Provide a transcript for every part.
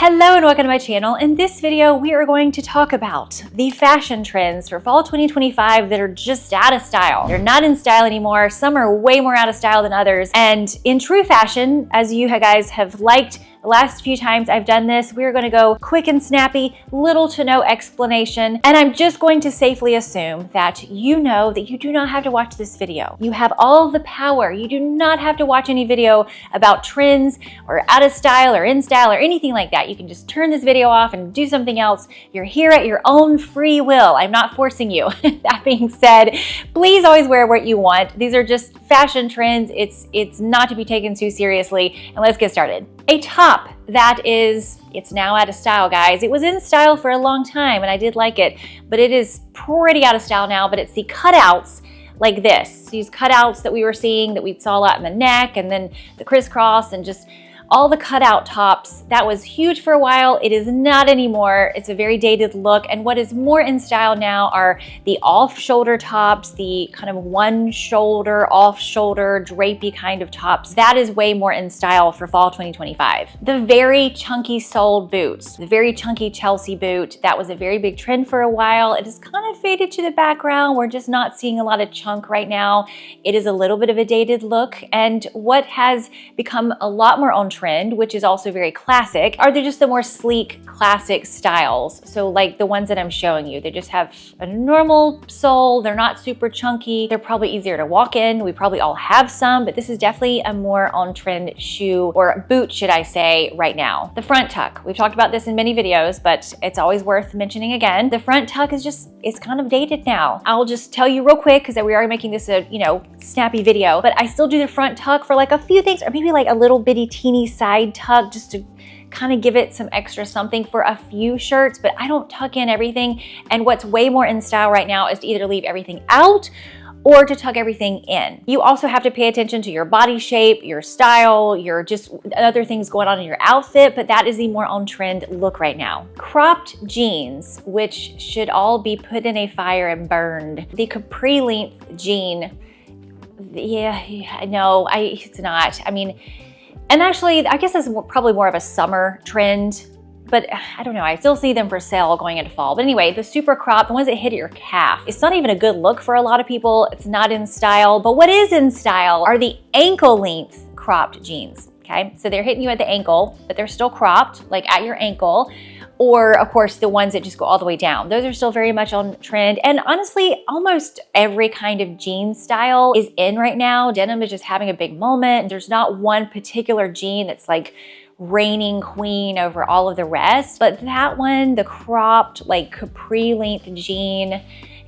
Hello and welcome to my channel. In this video, we are going to talk about the fashion trends for fall 2025 that are just out of style. They're not in style anymore. Some are way more out of style than others. And in true fashion, as you guys have liked the last few times I've done this, we're going to go quick and snappy, little to no explanation. And I'm just going to safely assume that you know that you do not have to watch this video. You have all of the power. You do not have to watch any video about trends or out of style or in style or anything like that. You can just turn this video off and do something else. You're here at your own free will. I'm not forcing you. That being said, please always wear what you want. These are just fashion trends. It's not to be taken too seriously. And let's get started. A top that it's now out of style, guys. It was in style for a long time and I did like it, but it is pretty out of style now. But it's the cutouts like this. These cutouts that we were seeing, that we saw a lot in the neck, and then the crisscross and just all the cutout tops. That was huge for a while. It is not anymore. It's a very dated look. And what is more in style now are the off-shoulder tops, the kind of one shoulder, off-shoulder, drapey kind of tops. That is way more in style for fall 2025. The very chunky soled boots, the very chunky Chelsea boot, that was a very big trend for a while. It has kind of faded to the background. We're just not seeing a lot of chunk right now. It is a little bit of a dated look. And what has become a lot more on trend, which is also very classic, are they just the more sleek classic styles. So like the ones that I'm showing you, they just have a normal sole. They're not super chunky. They're probably easier to walk in. We probably all have some, but this is definitely a more on trend shoe, or boot should I say, right now. The front tuck. We've talked about this in many videos, but it's always worth mentioning again. The front tuck is just, it's kind of dated now. I'll just tell you real quick, because we are making this a, snappy video, but I still do the front tuck for like a few things, or maybe like a little bitty teeny side tuck just to kind of give it some extra something for a few shirts, but I don't tuck in everything. And what's way more in style right now is to either leave everything out or to tuck everything in. You also have to pay attention to your body shape, your style, your just other things going on in your outfit, but that is the more on trend look right now. Cropped jeans, which should all be put in a fire and burned. The capri length jean, it's not. I mean, and actually, I guess it's probably more of a summer trend, but I don't know. I still see them for sale going into fall. But anyway, the super crop, the ones that hit at your calf, it's not even a good look for a lot of people. It's not in style, but what is in style are the ankle length cropped jeans, okay? So they're hitting you at the ankle, but they're still cropped, like at your ankle. Or of course, the ones that just go all the way down. Those are still very much on trend. And honestly, almost every kind of jean style is in right now. Denim is just having a big moment. There's not one particular jean that's like reigning queen over all of the rest. But that one, the cropped, like capri length jean,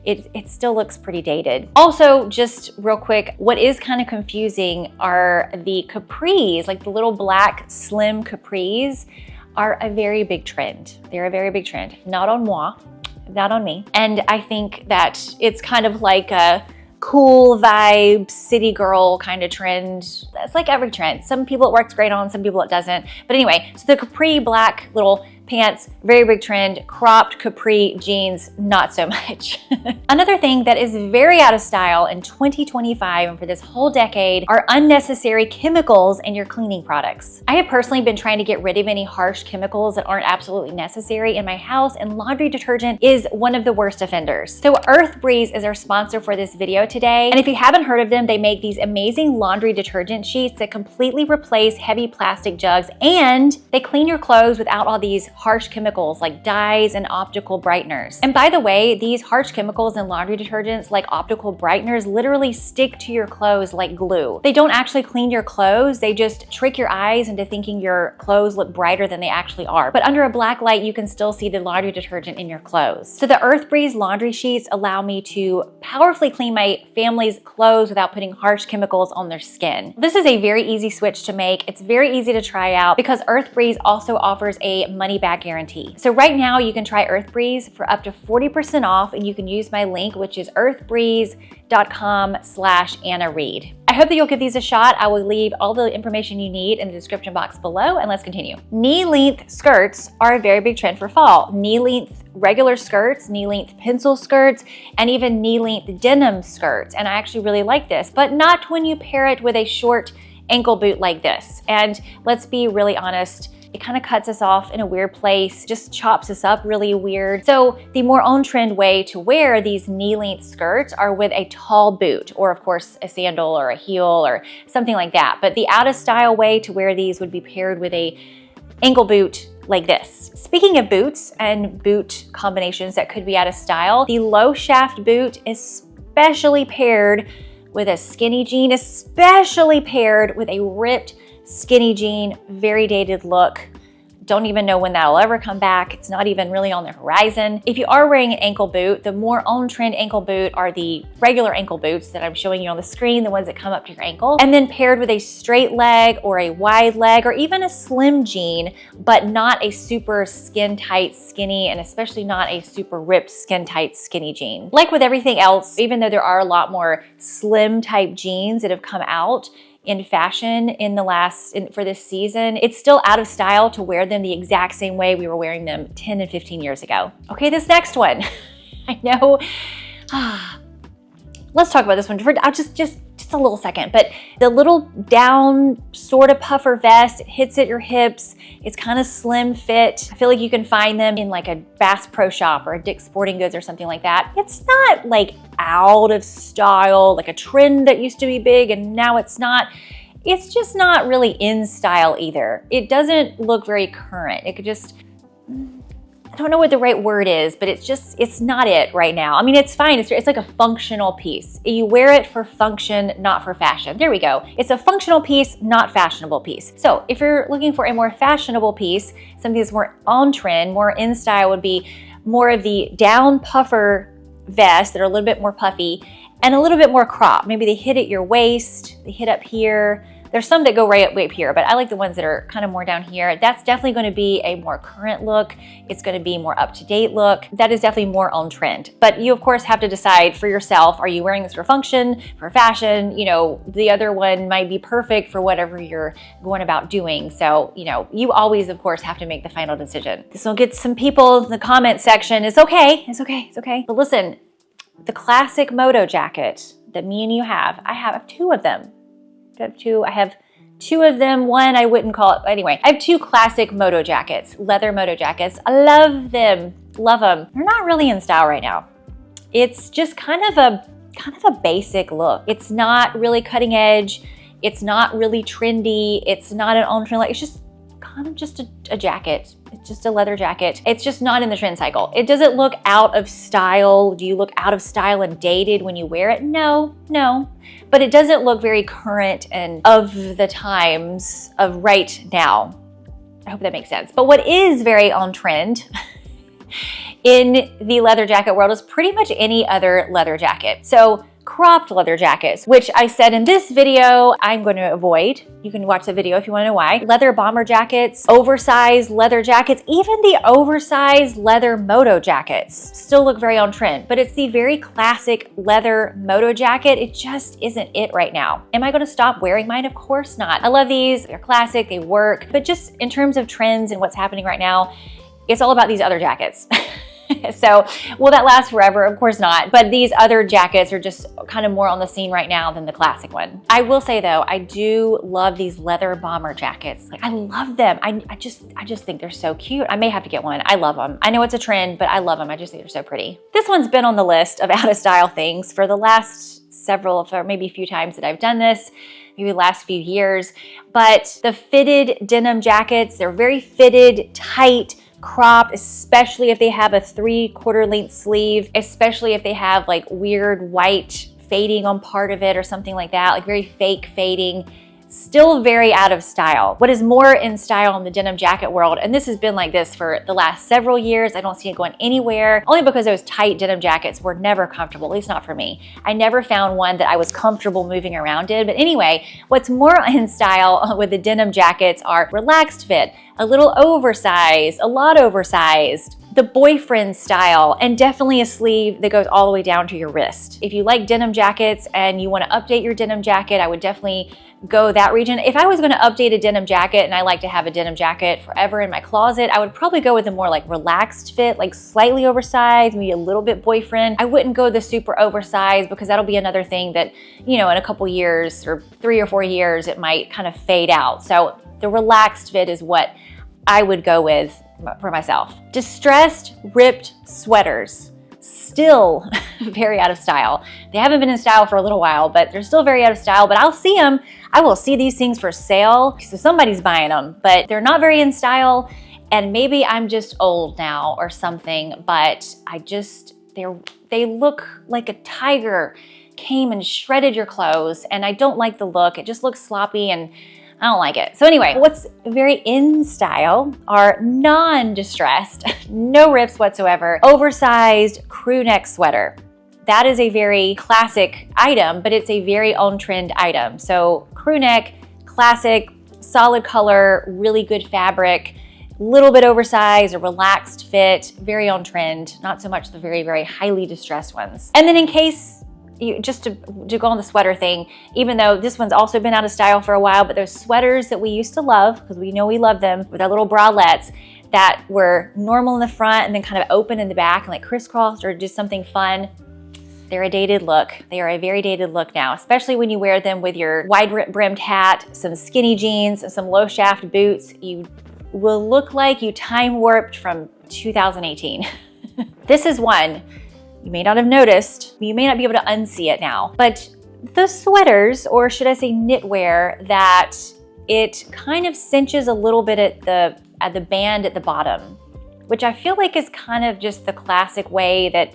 it still looks pretty dated. Also, just real quick, what is kind of confusing are the capris, like the little black slim capris are a very big trend. They're a very big trend. Not on moi, not on me. And I think that it's kind of like a cool vibe, city girl kind of trend. That's like every trend. Some people it works great on, some people it doesn't. But anyway, so the capri black little pants, very big trend. Cropped capri jeans, not so much. Another thing that is very out of style in 2025 and for this whole decade are unnecessary chemicals in your cleaning products. I have personally been trying to get rid of any harsh chemicals that aren't absolutely necessary in my house, and laundry detergent is one of the worst offenders. So Earth Breeze is our sponsor for this video today. And if you haven't heard of them, they make these amazing laundry detergent sheets that completely replace heavy plastic jugs, and they clean your clothes without all these harsh chemicals like dyes and optical brighteners. And by the way, these harsh chemicals in laundry detergents like optical brighteners literally stick to your clothes like glue. They don't actually clean your clothes, they just trick your eyes into thinking your clothes look brighter than they actually are. But under a black light, you can still see the laundry detergent in your clothes. So the Earth Breeze laundry sheets allow me to powerfully clean my family's clothes without putting harsh chemicals on their skin. This is a very easy switch to make. It's very easy to try out because Earth Breeze also offers a money back guarantee. So right now you can try Earth Breeze for up to 40% off, and you can use my link, which is earthbreeze.com/Anna Reed. I hope that you'll give these a shot. I will leave all the information you need in the description box below, and let's continue. Knee-length skirts are a very big trend for fall. Knee-length regular skirts, knee-length pencil skirts, and even knee-length denim skirts. And I actually really like this, but not when you pair it with a short ankle boot like this. And let's be really honest, It kind of cuts us off in a weird place, just chops us up really weird. So the more on-trend way to wear these knee-length skirts are with a tall boot, or of course a sandal or a heel or something like that. But the out-of-style way to wear these would be paired with a ankle boot like this. Speaking of boots and boot combinations that could be out of style, the low shaft boot, especially paired with a skinny jean, especially paired with a ripped skinny jean, very dated look. Don't even know when that'll ever come back. It's not even really on the horizon. If you are wearing an ankle boot, the more on-trend ankle boot are the regular ankle boots that I'm showing you on the screen, the ones that come up to your ankle, and then paired with a straight leg or a wide leg or even a slim jean, but not a super skin-tight skinny, and especially not a super ripped skin-tight skinny jean. Like with everything else, even though there are a lot more slim type jeans that have come out in fashion for this season, it's still out of style to wear them the exact same way we were wearing them 10 and 15 years ago. Okay, this next one. I know. Let's talk about this one for just a little second. But the little down sort of puffer vest, it hits at your hips. It's kind of slim fit. I feel like you can find them in like a Bass Pro Shop or a Dick's Sporting Goods or something like that. It's not like out of style, like a trend that used to be big and now it's not. It's just not really in style either. It doesn't look very current. It could just, I don't know what the right word is, but it's not it right now. I mean, it's fine. It's like a functional piece. You wear it for function, not for fashion. There we go. It's a functional piece, not fashionable piece. So if you're looking for a more fashionable piece, something that's more on trend, more in style would be more of the down puffer vests that are a little bit more puffy and a little bit more crop. Maybe they hit at your waist, they hit up here. There's some that go right up here, but I like the ones that are kind of more down here. That's definitely going to be a more current look. It's going to be more up-to-date look. That is definitely more on trend. But you, of course, have to decide for yourself, are you wearing this for function, for fashion? You know, the other one might be perfect for whatever you're going about doing. So, you know, you always, of course, have to make the final decision. This will get some people in the comment section. It's okay. It's okay. It's okay. But listen, the classic moto jacket that me and you have, I have two of them. I have two of them. One I wouldn't call it. Anyway, I have two classic moto jackets, leather moto jackets. I love them. Love them. They're not really in style right now. It's just kind of a basic look. It's not really cutting edge. It's not really trendy. It's not an on trend look. It's just kind of just a jacket. It's just a leather jacket. It's just not in the trend cycle. It doesn't look out of style. Do you look out of style and dated when you wear it? No. But it doesn't look very current and of the times of right now. I hope that makes sense. But what is very on trend in the leather jacket world is pretty much any other leather jacket. So cropped leather jackets, which I said in this video I'm going to avoid. You can watch the video if you want to know why. Leather bomber jackets, oversized leather jackets, even the oversized leather moto jackets still look very on trend, but it's the very classic leather moto jacket. It just isn't it right now. Am I going to stop wearing mine? Of course not. I love these. They're classic. They work. But just in terms of trends and what's happening right now, it's all about these other jackets. So will that last forever? Of course not. But these other jackets are just kind of more on the scene right now than the classic one. I will say though, I do love these leather bomber jackets. Like I love them. I just think they're so cute. I may have to get one. I love them. I know it's a trend, but I love them. I just think they're so pretty. This one's been on the list of out of style things for the last several, or maybe a few times that I've done this. Maybe the last few years. But the fitted denim jackets, they're very fitted, tight, cropped, especially if they have a 3/4 length sleeve, especially if they have like weird white fading on part of it or something like that, like very fake fading. Still very out of style. What is more in style in the denim jacket world, and this has been like this for the last several years, I don't see it going anywhere, only because those tight denim jackets were never comfortable, at least not for me. I never found one that I was comfortable moving around in. But anyway, what's more in style with the denim jackets are relaxed fit, a little oversized, a lot oversized, the boyfriend style, and definitely a sleeve that goes all the way down to your wrist. If you like denim jackets and you want to update your denim jacket, I would definitely go that region. If I was going to update a denim jacket and I like to have a denim jacket forever in my closet, I would probably go with a more like relaxed fit, like slightly oversized, maybe a little bit boyfriend. I wouldn't go the super oversized because that'll be another thing that, you know, in a couple years or 3 or 4 years, it might kind of fade out. So the relaxed fit is what I would go with for myself. Distressed ripped sweaters, still very out of style. They haven't been in style for a little while, but they're still very out of style, but I'll see them. I will see these things for sale, so somebody's buying them, but they're not very in style, and maybe I'm just old now or something, but they look like a tiger came and shredded your clothes, and I don't like the look. It just looks sloppy and I don't like it. So anyway, what's very in style are non-distressed, no rips whatsoever, oversized crew neck sweater. That is a very classic item, but it's a very on-trend item. So crew neck, classic, solid color, really good fabric, little bit oversized, a relaxed fit, very on trend, not so much the very, very highly distressed ones. And then in case, just to go on the sweater thing, even though this one's also been out of style for a while, but those sweaters that we used to love, because we know we love them, with our little bralettes that were normal in the front and then kind of open in the back and like crisscrossed or just something fun, they're a dated look. They are a very dated look now, especially when you wear them with your wide brimmed hat, some skinny jeans, and some low shaft boots. You will look like you time warped from 2018. This is one you may not have noticed, you may not be able to unsee it now, but the sweaters, or should I say knitwear, that it kind of cinches a little bit at the band at the bottom, which I feel like is kind of just the classic way that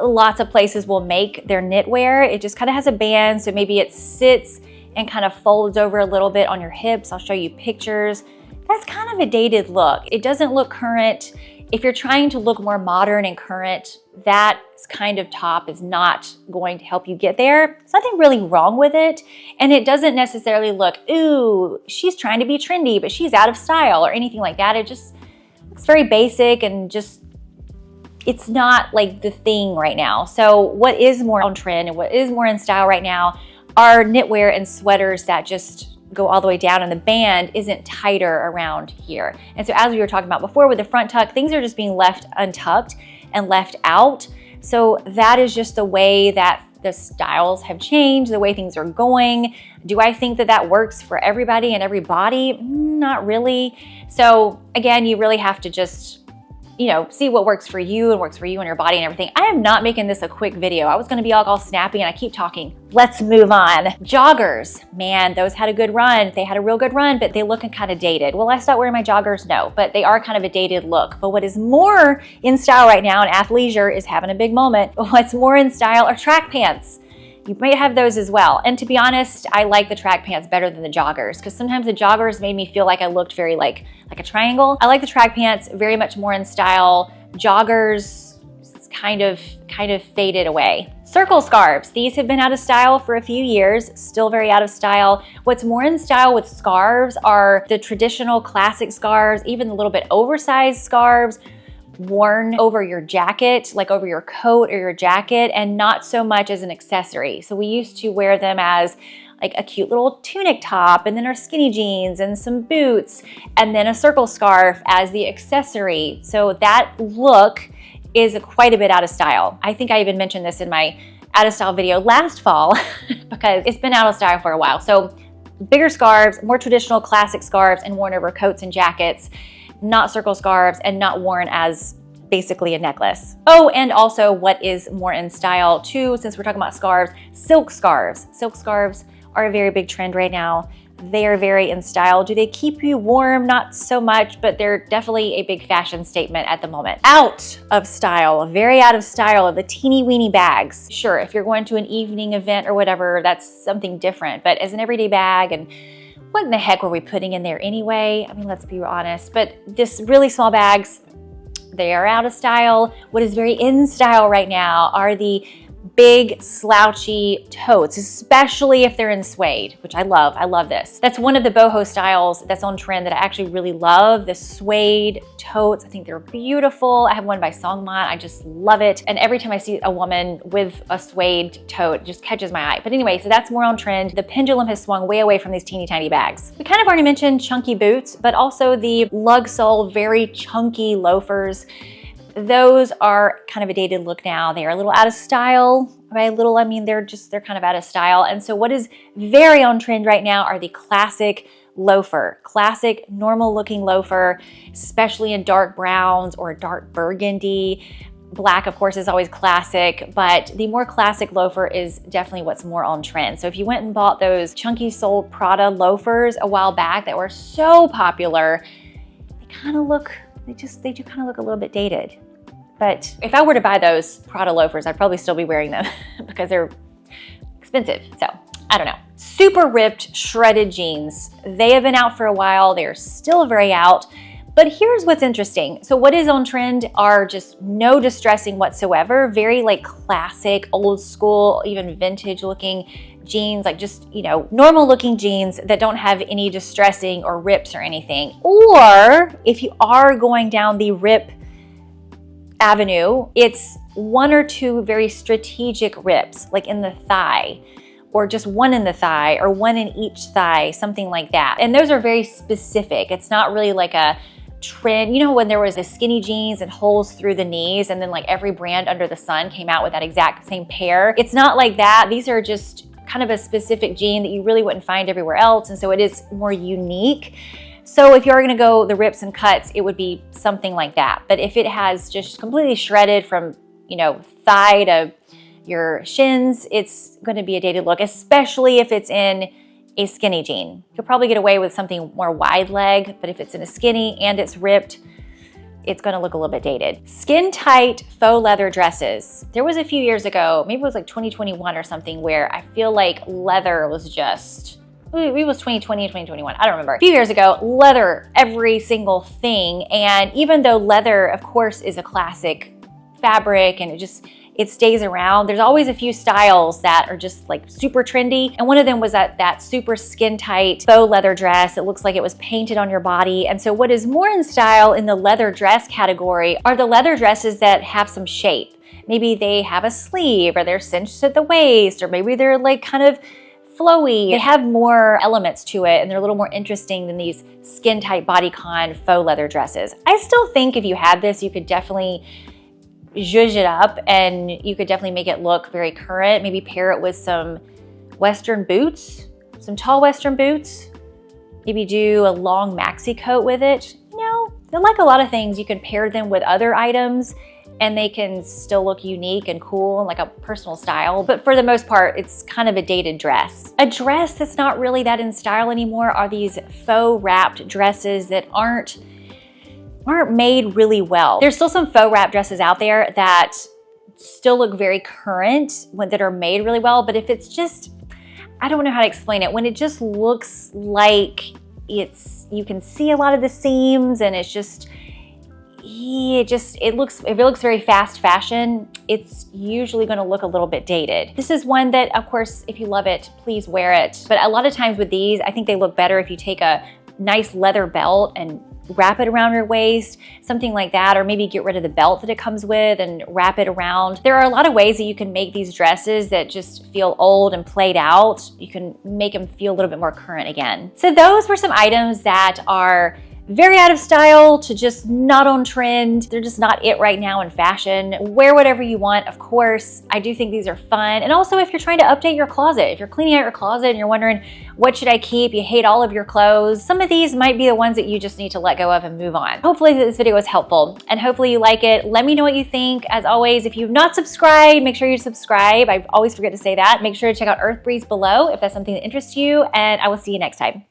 lots of places will make their knitwear. It just kind of has a band, so maybe it sits and kind of folds over a little bit on your hips. I'll show you pictures. That's kind of a dated look. It doesn't look current. If you're trying to look more modern and current, that kind of top is not going to help you get there. There's nothing really wrong with it. And it doesn't necessarily look, ooh, she's trying to be trendy, but she's out of style or anything like that. It just looks very basic and just, it's not like the thing right now. So what is more on trend and what is more in style right now are knitwear and sweaters that just go all the way down and the band isn't tighter around here. And so as we were talking about before with the front tuck, things are just being left untucked and left out. So that is just the way that the styles have changed, the way things are going. Do I think that that works for everybody and every body? Not really. So again, you really have to just, see what works for you and works for you and your body and everything. I am not making this a quick video. I was gonna be all snappy and I keep talking. Let's move on. Joggers, man, those had a good run. They had a real good run, but they look kind of dated. Will I stop wearing my joggers? No, but they are kind of a dated look. But what is more in style right now, and athleisure is having a big moment, what's more in style are track pants. You might have those as well. And to be honest, I like the track pants better than the joggers, because sometimes the joggers made me feel like I looked very like a triangle. I like the track pants very much more in style. Joggers kind of faded away. Circle scarves. These have been out of style for a few years, still very out of style. What's more in style with scarves are the traditional classic scarves, even the little bit oversized scarves worn over your jacket, like over your coat or your jacket, and not so much as an accessory. So we used to wear them as like a cute little tunic top, and then our skinny jeans and some boots, and then a circle scarf as the accessory. So that look is quite a bit out of style. I think I even mentioned this in my out of style video last fall because it's been out of style for a while. So bigger scarves, more traditional classic scarves, and worn over coats and jackets, not circle scarves, and not worn as basically a necklace. Oh, and also what is more in style too, since we're talking about scarves, silk scarves. Silk scarves are a very big trend right now. They are very in style. Do they keep you warm? Not so much, but they're definitely a big fashion statement at the moment. Out of style, very out of style, are the teeny weeny bags. Sure, if you're going to an evening event or whatever, that's something different, but as an everyday bag, and what in the heck were we putting in there anyway? I mean, let's be honest, but this really small bags, they are out of style. What is very in style right now are the big slouchy totes, especially if they're in suede, which I love. I love this. That's one of the boho styles that's on trend that I actually really love, the suede totes. I think they're beautiful. I have one by Songmat. I just love it. And every time I see a woman with a suede tote, it just catches my eye. But anyway, so that's more on trend. The pendulum has swung way away from these teeny tiny bags. We kind of already mentioned chunky boots, but also the lug sole, very chunky loafers. Those are kind of a dated look now. They are a little out of style. By little, I mean they're kind of out of style. And so what is very on trend right now are the classic loafer, classic, normal looking loafer, especially in dark browns or dark burgundy. Black, of course, is always classic, but the more classic loafer is definitely what's more on trend. So if you went and bought those chunky soled Prada loafers a while back that were so popular, they kind of look, they do kind of look a little bit dated. But if I were to buy those Prada loafers, I'd probably still be wearing them because they're expensive. So I don't know. Super ripped, shredded jeans. They have been out for a while. They're still very out. But here's what's interesting. So what is on trend are just no distressing whatsoever. Very like classic, old school, even vintage looking jeans, like just, you know, normal looking jeans that don't have any distressing or rips or anything. Or if you are going down the rip avenue, it's one or two very strategic rips, like in the thigh, or just one in the thigh, or one in each thigh, something like that. And those are very specific. It's not really like a trend. You know, when there was the skinny jeans and holes through the knees, and then like every brand under the sun came out with that exact same pair. It's not like that. These are just kind of a specific jean that you really wouldn't find everywhere else. And so it is more unique. So if you're gonna go the rips and cuts, it would be something like that. But if it has just completely shredded from, you know, thigh to your shins, it's gonna be a dated look, especially if it's in a skinny jean. You'll probably get away with something more wide leg, but if it's in a skinny and it's ripped, it's gonna look a little bit dated. Skin tight faux leather dresses. There was a few years ago, maybe it was like 2021 or something, where I feel like leather was just, it was 2020 and 2021, I don't remember. A few years ago, leather, every single thing. And even though leather, of course, is a classic fabric and it stays around, there's always a few styles that are just like super trendy. And one of them was that super skin tight faux leather dress. It looks like it was painted on your body. And so what is more in style in the leather dress category are the leather dresses that have some shape. Maybe they have a sleeve, or they're cinched at the waist, or maybe they're like kind of flowy. They have more elements to it, and they're a little more interesting than these skin tight bodycon faux leather dresses. I still think if you had this, you could definitely zhuzh it up, and you could definitely make it look very current. Maybe pair it with some Western boots, some tall Western boots. Maybe do a long maxi coat with it. You know, like a lot of things, you can pair them with other items and they can still look unique and cool and like a personal style. But for the most part, it's kind of a dated dress. A dress that's not really that in style anymore are these faux wrapped dresses that aren't made really well. There's still some faux wrap dresses out there that still look very current, that are made really well, but if it's just, I don't know how to explain it, when it just looks like you can see a lot of the seams, and it's just, if it looks very fast fashion, it's usually going to look a little bit dated. This is one that, of course, if you love it, please wear it. But a lot of times with these, I think they look better if you take a nice leather belt and wrap it around your waist, something like that, or maybe get rid of the belt that it comes with and wrap it around. There are a lot of ways that you can make these dresses that just feel old and played out. You can make them feel a little bit more current again. So those were some items that are very out of style to just not on trend. They're just not it right now in fashion. Wear whatever you want, of course. I do think these are fun. And also if you're trying to update your closet, if you're cleaning out your closet and you're wondering, what should I keep? You hate all of your clothes. Some of these might be the ones that you just need to let go of and move on. Hopefully this video was helpful and hopefully you like it. Let me know what you think. As always, if you've not subscribed, make sure you subscribe. I always forget to say that. Make sure to check out Earth Breeze below if that's something that interests you, and I will see you next time.